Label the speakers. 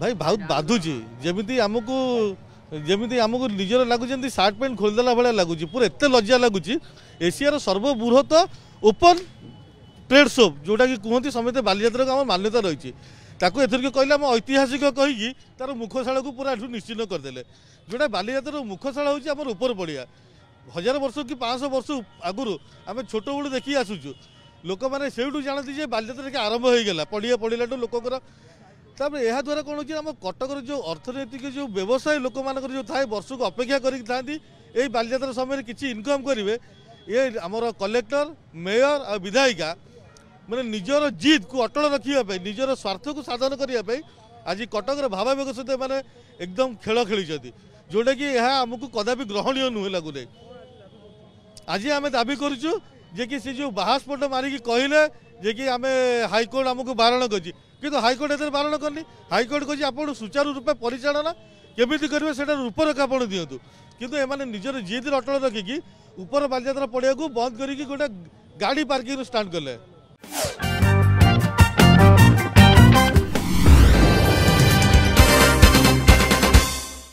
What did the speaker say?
Speaker 1: भाई बहुत बाधुची जमी आमको जमी आमको निजर लगुच सार्ट पैंट खोलदेला भाया लगुच पूरा एत लज्जा लगुच एशियार सर्वबृहत ओपन ट्रेड शो जोटा कि कहते समस्त बालीजात्रा को आम मान्यता रही ताकू एथर कहले आम ऐतिहासिक कहीकि तार मुखशाला को पूरा निश्चिन्न करदे जोटा बालीजात्रा मुखशाला हूँ आम ऊपर पड़िया 1000 वर्ष कि 500 वर्ष आगु आम छोट बड़ू देखी आसुचु लोक मैंने से जानती बालीजात्रा आरंभ हो गला पड़िया पड़िला लोकर तापर यह द्वारा कौन हो आम कटकर जो अर्थनैतिक जो व्यवसाय लोक मान जो थाए वर्ष को अपेक्षा करी बालीजात्रा समय किसी इनकम करेंगे ये आमर कलेक्टर मेयर आ विधायिका मैंने निजर जिद को अटल रखापी निजर स्वार्थ को साधन करने आज कटक भावावेग सहित मैंने एकदम खेल खेली जोटा कि यह आमको कदापि ग्रहणीय नुहे लगुने आज आम दाबी करुचु जे कि जो बाहास्फोट मारिकी कहले जे कि आम हाइकोर्ट आमको बारण कर किंतु हाइकोर्ट ए बारण करनी हाइकोर्ट कही आप सुचारू रूपे परिचालना केमी करेंगे से रूपरेखा आप दिंतु किंतु एमाने निजर जिद अटल रखिकी ऊपर बालीजात्रा पड़िया को बंद करके गोटे गाड़ी पार्किंग स्टार्ट कले।